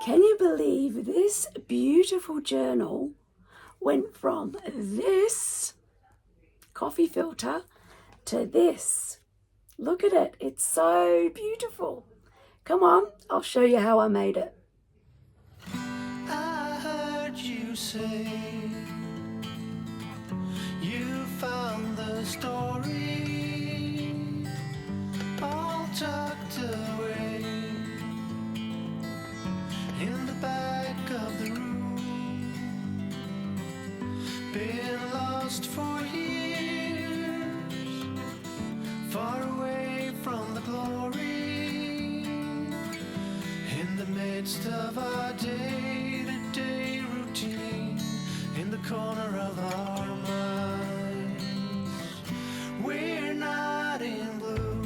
Can you believe this beautiful journal went from this coffee filter to this? Look at it. It's so beautiful. Come on, I'll show you how I made it. I heard you say you found the story all tucked away in the back of the room. Been lost for years, far away from the glory, in the midst of our day-to-day routine, in the corner of our minds. We're not in blue,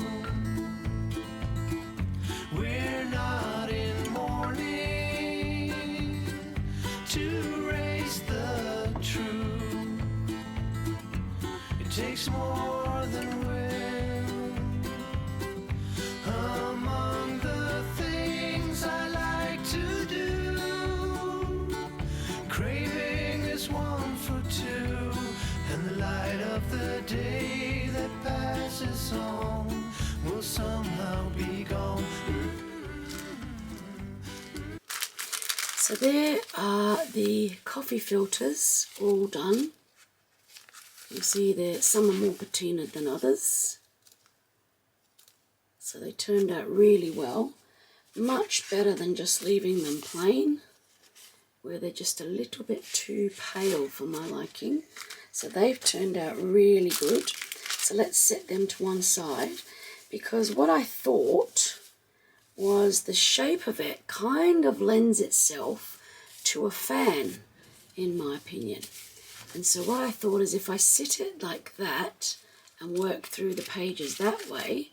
we're not in mourning to raise the truth. It takes more than will. Among the things I like to do, craving is one for two, and the light of the day that passes on will somehow be gone. So there are the coffee filters all done. You see there, some are more patinaed than others. So they turned out really well. Much better than just leaving them plain, where they're just a little bit too pale for my liking. So they've turned out really good. So let's set them to one side, because what I thought was the shape of it kind of lends itself to a fan, in my opinion. And so what I thought is, if I sit it like that and work through the pages that way,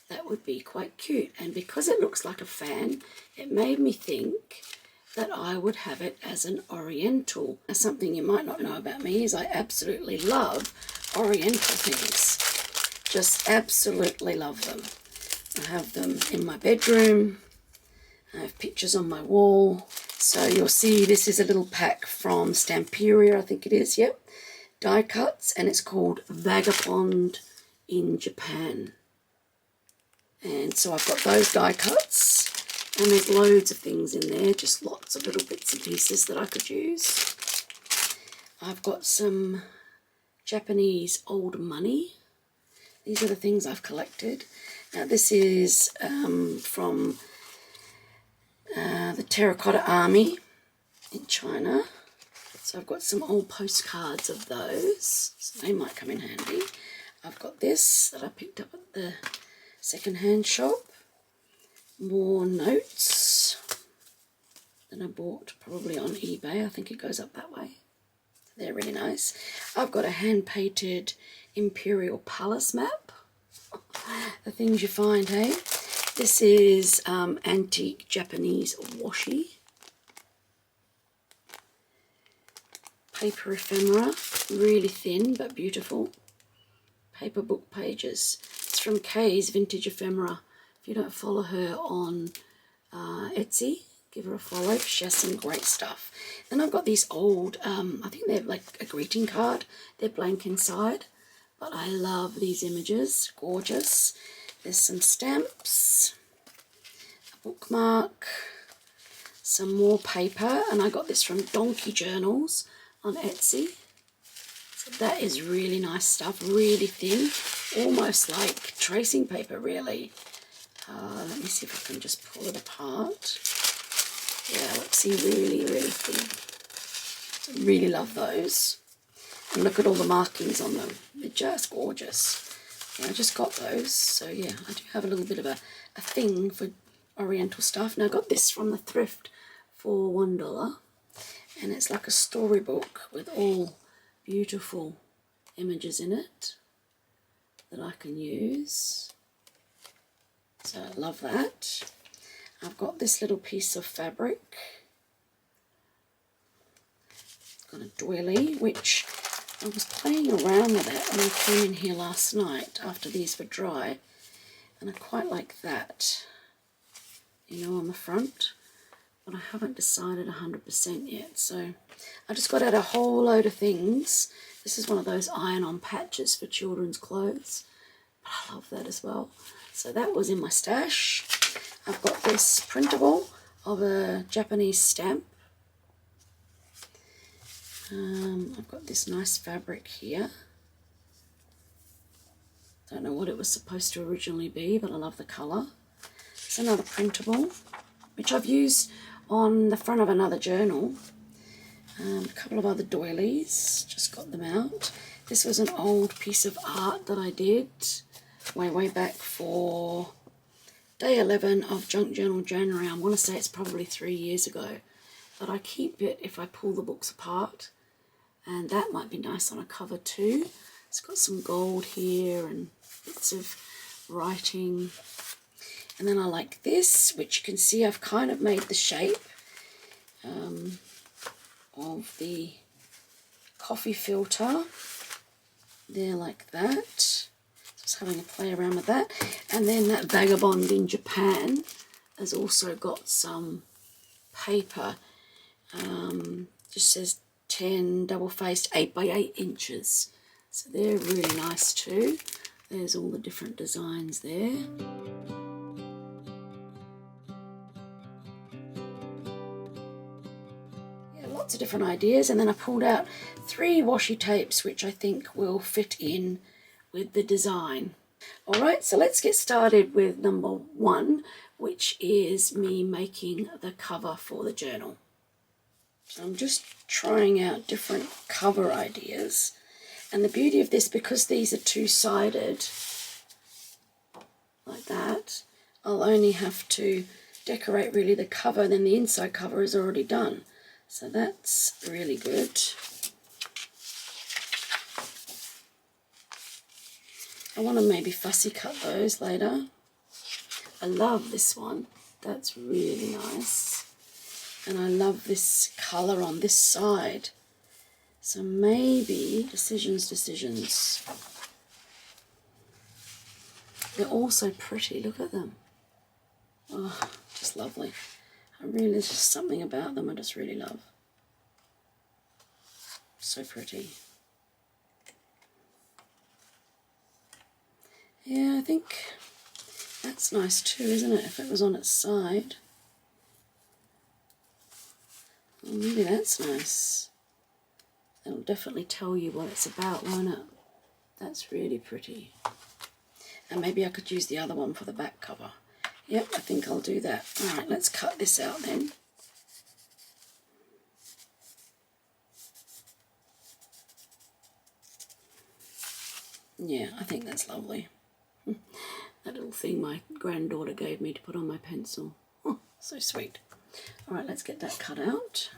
that would be quite cute. And because it looks like a fan, it made me think that I would have it as an oriental. Now, something you might not know about me is I absolutely love oriental things. Just absolutely love them. I have them in my bedroom. I have pictures on my wall. So you'll see this is a little pack from Stamperia, I think it is, yep. Die cuts, and it's called Vagabond in Japan. And so I've got those die cuts, and there's loads of things in there, just lots of little bits and pieces that I could use. I've got some Japanese old money. These are the things I've collected. Now this is from the Terracotta Army in China. So I've got some old postcards of those, so they might come in handy. I've got this that I picked up at the second-hand shop. More notes that I bought probably on eBay. I think it goes up that way. They're really nice. I've got a hand-painted Imperial Palace map. The things you find, hey? This is antique Japanese washi. Paper ephemera, really thin but beautiful. Paper book pages. It's from Kay's Vintage Ephemera. If you don't follow her on Etsy, give her a follow. She has some great stuff. Then I've got these old, I think they're like a greeting card. They're blank inside, but I love these images. Gorgeous. There's some stamps, a bookmark, some more paper, and I got this from Donkey Journals on Etsy. So that is really nice stuff, really thin, almost like tracing paper, really. Let me see if I can just pull it apart. Yeah, let's see, really, really thin. I really love those. And look at all the markings on them. They're just gorgeous. Yeah, I just got those. So yeah, I do have a little bit of a thing for oriental stuff. Now I got this from the thrift for $1. And it's like a storybook with all beautiful images in it that I can use. So I love that. I've got this little piece of fabric. It's got a doily, which I was playing around with it when I came in here last night after these were dry. And I quite like that, you know, on the front. but I haven't decided 100% yet. So I just got out a whole load of things. This is one of those iron-on patches for children's clothes. But I love that as well. So that was in my stash. I've got this printable of a Japanese stamp. I've got this nice fabric here. Don't know what it was supposed to originally be, but I love the colour. It's another printable, which I've used on the front of another journal. A couple of other doilies, just got them out. This was an old piece of art that I did way back for day 11 of Junk Journal January. I want to say it's probably 3 years ago, but I keep it if I pull the books apart, and that might be nice on a cover too. It's got some gold here and bits of writing. And then I like this, which you can see I've kind of made the shape of the coffee filter there, like that. Just having a play around with that. And then that Vagabond in Japan has also got some paper. Just says 10 double-faced 8 by 8 inches. So they're really nice too. There's all the different designs there. Lots of different ideas, and then I pulled out 3 washi tapes which I think will fit in with the design. Alright, so let's get started with number 1, which is me making the cover for the journal. So I'm just trying out different cover ideas, and the beauty of this, because these are two-sided like that, I'll only have to decorate really the cover, and then the inside cover is already done. So that's really good. I want to maybe fussy cut those later. I love this one. That's really nice. And I love this colour on this side. So maybe decisions. They're all so pretty. Look at them. Oh, just lovely. There's just something about them I just really love. So pretty. Yeah, I think that's nice too, isn't it? If it was on its side. Well, maybe that's nice. It'll definitely tell you what it's about, won't it? That's really pretty. And maybe I could use the other one for the back cover. Yep, I think I'll do that. Alright, let's cut this out then. Yeah, I think that's lovely. That little thing my granddaughter gave me to put on my pencil. Oh, so sweet. Alright, let's get that cut out.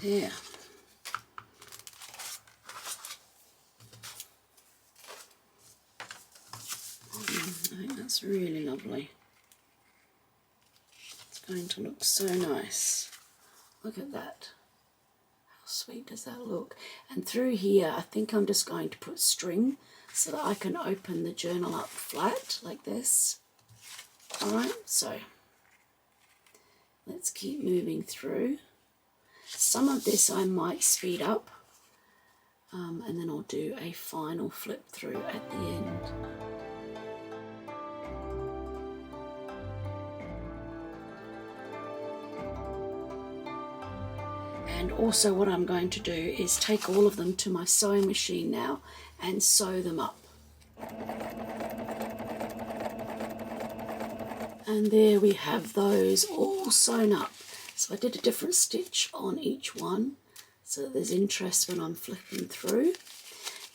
There. I think that's really lovely. It's going to look so nice. Look at that. How sweet does that look? And through here, I think I'm just going to put string so that I can open the journal up flat like this. Alright, so let's keep moving through. Some of this I might speed up, and then I'll do a final flip through at the end. And also what I'm going to do is take all of them to my sewing machine now and sew them up. And there we have those all sewn up. So I did a different stitch on each one so that there's interest when I'm flipping through.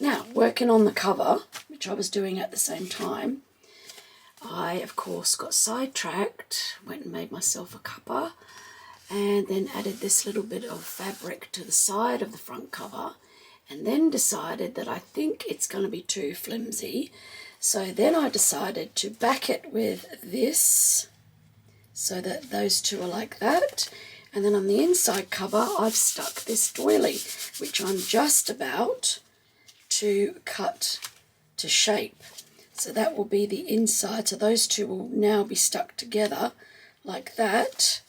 Now, working on the cover, which I was doing at the same time, I of course got sidetracked, went and made myself a cuppa, and then added this little bit of fabric to the side of the front cover, and then decided that I think it's going to be too flimsy. So then I decided to back it with this, so that those two are like that. And then on the inside cover, I've stuck this doily, which I'm just about to cut to shape. So that will be the inside. So those two will now be stuck together like that,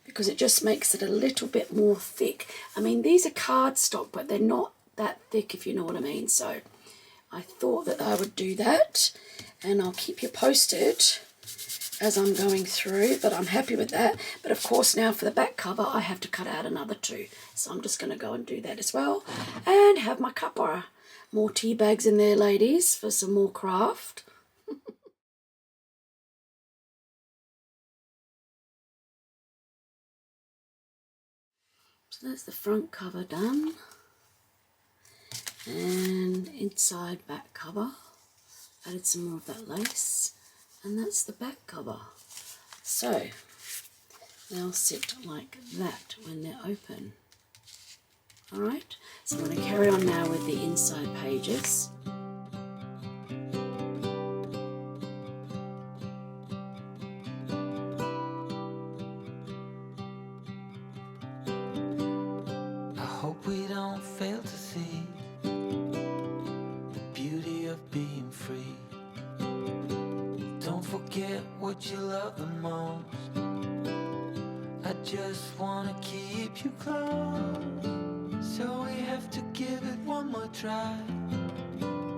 because it just makes it a little bit more thick. I mean, these are cardstock, but they're not that thick, if you know what I mean. So I thought that I would do that, and I'll keep you posted as I'm going through, but I'm happy with that. But of course now for the back cover I have to cut out another two, so I'm just going to go and do that as well, and have my cuppa. More tea bags in there, ladies, for some more craft. So that's the front cover done, and inside back cover, added some more of that lace, and that's the back cover. So they'll sit like that when they're open. Alright, so I'm going to carry on now with the inside pages. I hope we don't fail to see the beauty of being free. Don't forget what you love the most. I just wanna keep you close, so we have to give it one more try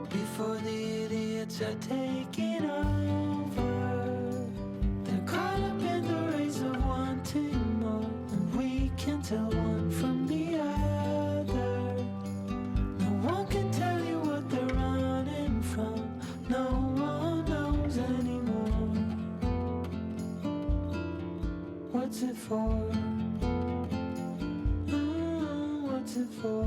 before the idiots are taking over. They're caught up in the race of wanting more, and we can tell one from the other. No one can tell you what they're running from. No one knows anymore. What's it for? What's it for?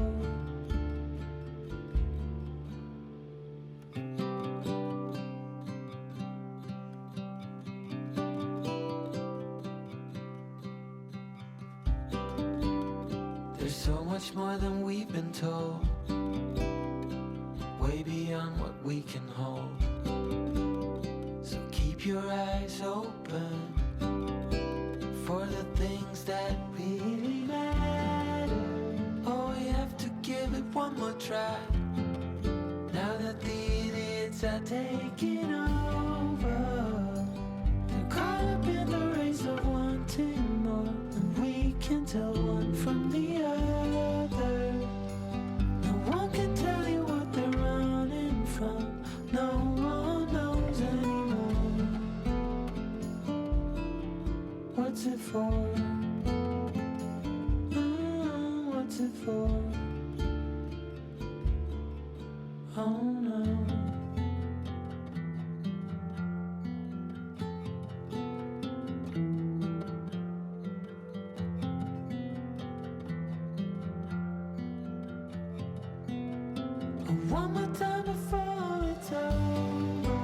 There's so much more than we've been told, way beyond what we can hold. So keep your eyes open for the things that really matter. Oh, we have to give it one more try now that the idiots are taking over. They're caught up in the race of wanting more, and we can tell one from the other. No one can tell you what they're running from. No one knows anymore. What's it for? What's it for? Oh no. One more time before it's over.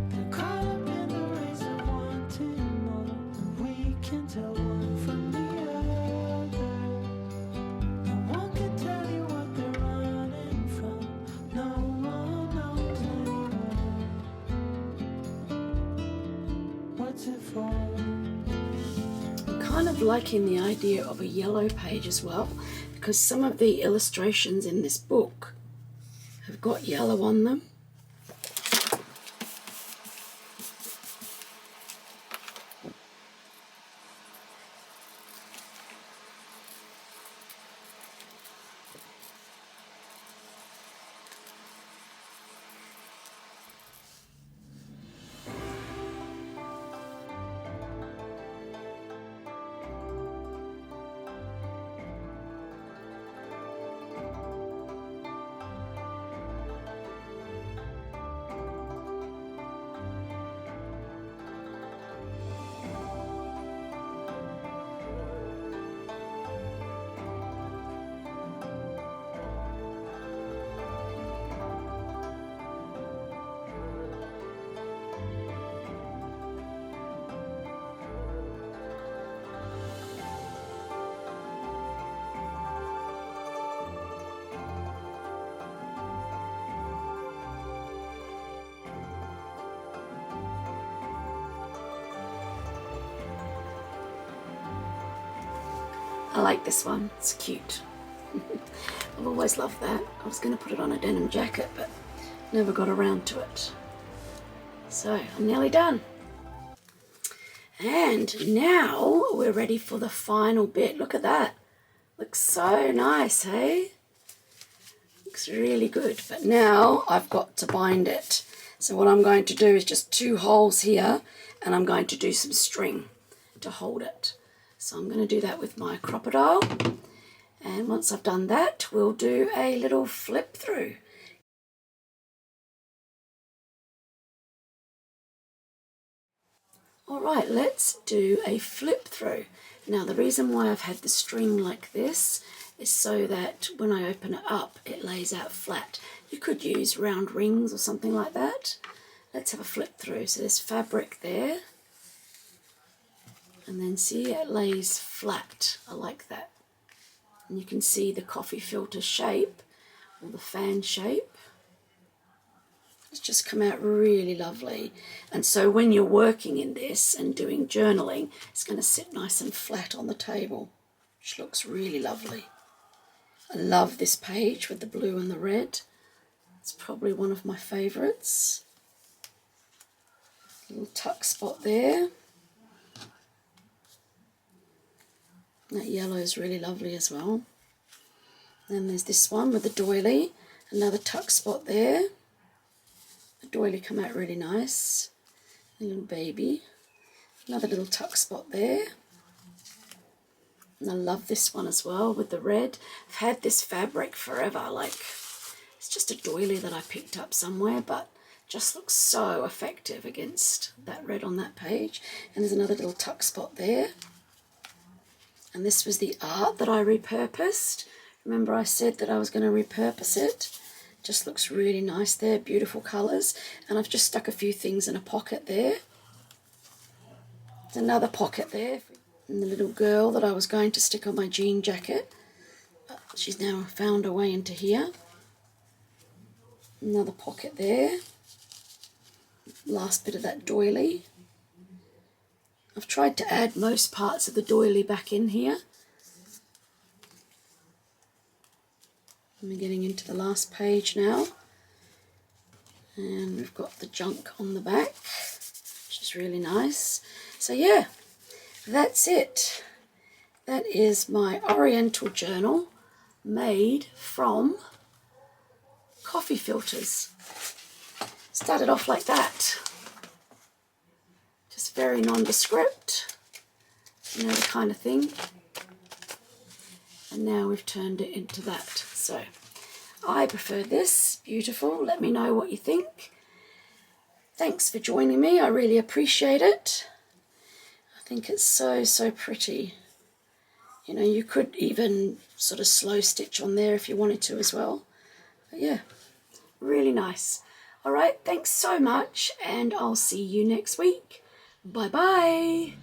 They're caught up in the race of wanting more, and we can tell one from the other. No one can tell you what they're running from. No one knows anymore. What's it for? I'm kind of liking the idea of a yellow page as well, because some of the illustrations in this book have got yellow on them. I like this one, it's cute. I've always loved that. I was going to put it on a denim jacket, but never got around to it. So I'm nearly done. And now we're ready for the final bit. Look at that. Looks so nice, hey? Looks really good. But now I've got to bind it. So what I'm going to do is just 2 holes here, and I'm going to do some string to hold it. So I'm going to do that with my crocodile. And once I've done that, we'll do a little flip through. Alright, let's do a flip through. Now the reason why I've had the string like this is so that when I open it up, it lays out flat. You could use round rings or something like that. Let's have a flip through. So there's fabric there. And then see, it lays flat. I like that. And you can see the coffee filter shape, or the fan shape. It's just come out really lovely. And so when you're working in this and doing journaling, it's going to sit nice and flat on the table, which looks really lovely. I love this page with the blue and the red. It's probably one of my favourites. Little tuck spot there. That yellow is really lovely as well. Then there's this one with the doily, another tuck spot there. The doily come out really nice. A little baby. Another little tuck spot there. And I love this one as well with the red. I've had this fabric forever. Like, it's just a doily that I picked up somewhere, but just looks so effective against that red on that page. And there's another little tuck spot there. And this was the art that I repurposed. Remember I said that I was going to repurpose it. Just looks really nice there, beautiful colours. And I've just stuck a few things in a pocket there. There's another pocket there. And the little girl that I was going to stick on my jean jacket. But she's now found her way into here. Another pocket there. Last bit of that doily. I've tried to add most parts of the doily back in here. And we're getting into the last page now. And we've got the junk on the back, which is really nice. So yeah, that's it. That is my Oriental journal made from coffee filters. Started off like that. Just very nondescript, you know, the kind of thing. And now we've turned it into that. So I prefer this. Beautiful. Let me know what you think. Thanks for joining me. I really appreciate it. I think it's so, so pretty. You know, you could even sort of slow stitch on there if you wanted to as well. But yeah, really nice. All right, thanks so much, and I'll see you next week. Bye-bye.